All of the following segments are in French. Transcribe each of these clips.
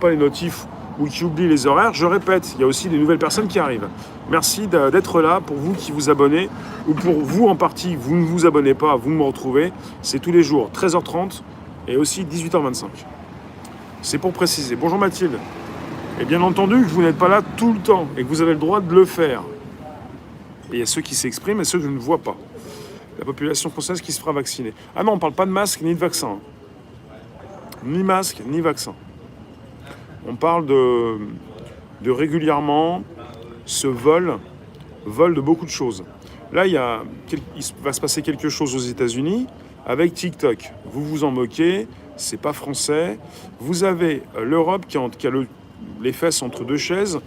pas les notifs ou qui oublient les horaires, je répète, il y a aussi des nouvelles personnes qui arrivent. Merci d'être là, pour vous qui vous abonnez, ou pour vous en partie, vous ne vous abonnez pas, vous me retrouvez. C'est tous les jours, 13h30 et aussi 18h25. C'est pour préciser. Bonjour Mathilde. Et bien entendu que vous n'êtes pas là tout le temps et que vous avez le droit de le faire. Et il y a ceux qui s'expriment et ceux que je ne vois pas. La population française qui se fera vacciner. Ah non, on ne parle pas de masque ni de vaccin. Ni masque, ni vaccin. On parle de régulièrement ce vol de beaucoup de choses. Là, il va se passer quelque chose aux États-Unis avec TikTok. Vous vous en moquez, c'est pas français. Vous avez l'Europe qui a les fesses entre deux chaises.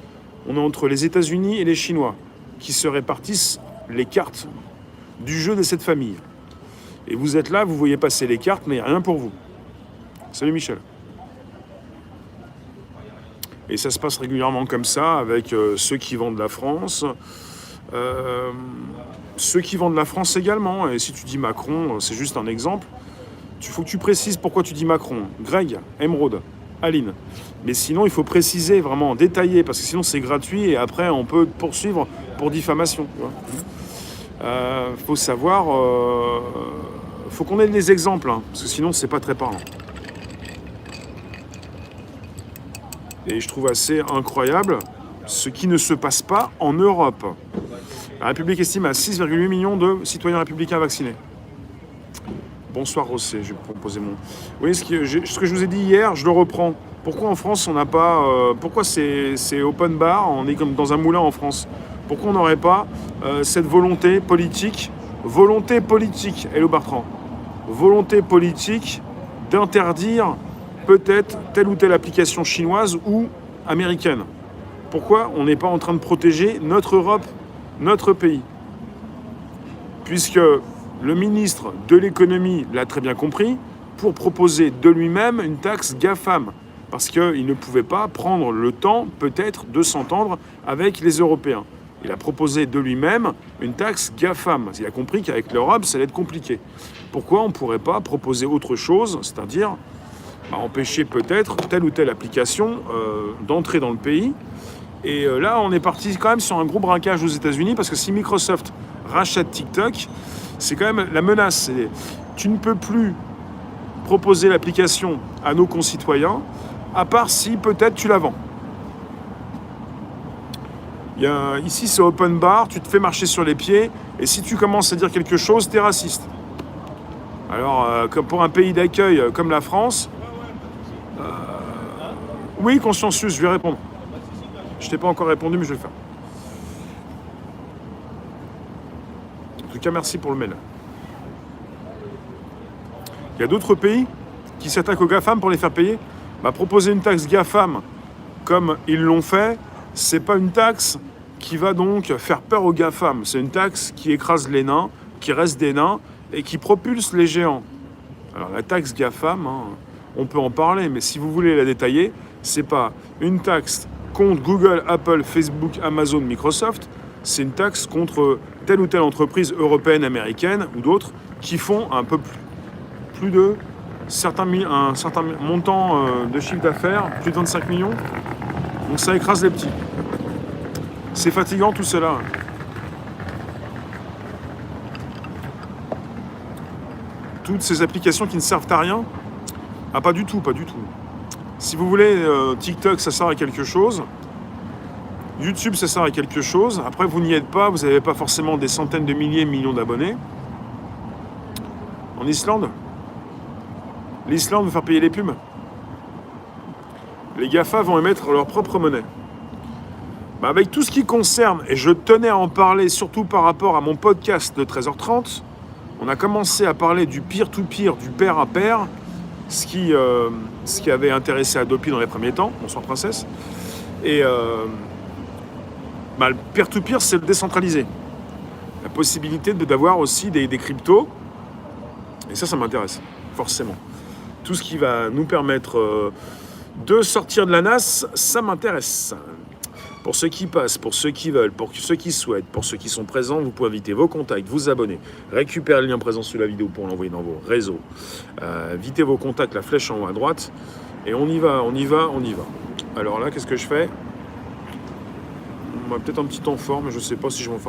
On est entre les États-Unis et les Chinois qui se répartissent les cartes du jeu de cette famille. Et vous êtes là, vous voyez passer les cartes, mais rien pour vous. Salut Michel. Et ça se passe régulièrement comme ça, avec ceux qui vendent la France. Ceux qui vendent la France également. Et si tu dis Macron, c'est juste un exemple. Il faut que tu précises pourquoi tu dis Macron. Greg, Emeraude, Aline. Mais sinon, il faut préciser, vraiment détailler, parce que sinon c'est gratuit et après on peut poursuivre pour diffamation. Faut savoir... faut qu'on ait des exemples, hein, parce que sinon c'est pas très parlant. Et je trouve assez incroyable ce qui ne se passe pas en Europe. La République estime à 6,8 millions de citoyens républicains vaccinés. Bonsoir Rossé, je vais proposer mon... Oui, ce que je vous ai dit hier, je le reprends. Pourquoi en France on n'a pas... pourquoi c'est open bar, on est comme dans un moulin en France? Pourquoi on n'aurait pas cette volonté politique, Hello Bertrand, volonté politique d'interdire peut-être telle ou telle application chinoise ou américaine? Pourquoi on n'est pas en train de protéger notre Europe, notre pays? Puisque le ministre de l'économie l'a très bien compris, pour proposer de lui-même une taxe GAFAM. Parce qu'il ne pouvait pas prendre le temps, peut-être, de s'entendre avec les Européens. Il a proposé de lui-même une taxe GAFAM. Il a compris qu'avec l'Europe, ça allait être compliqué. Pourquoi on ne pourrait pas proposer autre chose, c'est-à-dire empêcher peut-être telle ou telle application d'entrer dans le pays? Et là, on est parti quand même sur un gros braquage aux États-Unis, parce que si Microsoft rachète TikTok, c'est quand même la menace. Tu ne peux plus proposer l'application à nos concitoyens, à part si peut-être tu la vends. Ici, c'est open bar, tu te fais marcher sur les pieds, et si tu commences à dire quelque chose, t'es raciste. Alors, comme pour un pays d'accueil comme la France, oui, Consciencieux, je vais répondre. Je t'ai pas encore répondu, mais je vais le faire. En tout cas, merci pour le mail. Il y a d'autres pays qui s'attaquent aux GAFAM pour les faire payer. Proposer une taxe GAFAM, comme ils l'ont fait, c'est pas une taxe qui va donc faire peur aux GAFAM. C'est une taxe qui écrase les nains, qui reste des nains et qui propulse les géants. Alors la taxe GAFAM, on peut en parler, mais si vous voulez la détailler, c'est pas une taxe contre Google, Apple, Facebook, Amazon, Microsoft, c'est une taxe contre telle ou telle entreprise européenne, américaine ou d'autres qui font un peu plus de un certain montant de chiffre d'affaires, plus de 25 millions. Donc ça écrase les petits. C'est fatigant tout cela. Toutes ces applications qui ne servent à rien. Ah, pas du tout, pas du tout. Si vous voulez, TikTok, ça sert à quelque chose. YouTube, ça sert à quelque chose. Après, vous n'y êtes pas, vous n'avez pas forcément des centaines de milliers, millions d'abonnés. En Islande, l'Islande veut faire payer les pubs. Les GAFA vont émettre leur propre monnaie. Avec tout ce qui concerne, et je tenais à en parler surtout par rapport à mon podcast de 13h30, on a commencé à parler du peer-to-peer, du pair à pair, ce qui avait intéressé Adopi dans les premiers temps, bonsoir princesse. Et le peer-to-peer, c'est le décentralisé. La possibilité d'avoir aussi des cryptos, et ça m'intéresse, forcément. Tout ce qui va nous permettre de sortir de la nasse, ça m'intéresse. Pour ceux qui passent, pour ceux qui veulent, pour ceux qui souhaitent, pour ceux qui sont présents, vous pouvez inviter vos contacts, vous abonner, récupérer le lien présent sous la vidéo pour l'envoyer dans vos réseaux, inviter vos contacts, la flèche en haut à droite, Et on y va, on y va, on y va. Alors là, qu'est-ce que je fais? On va peut-être un petit temps fort, mais je ne sais pas si je vais en faire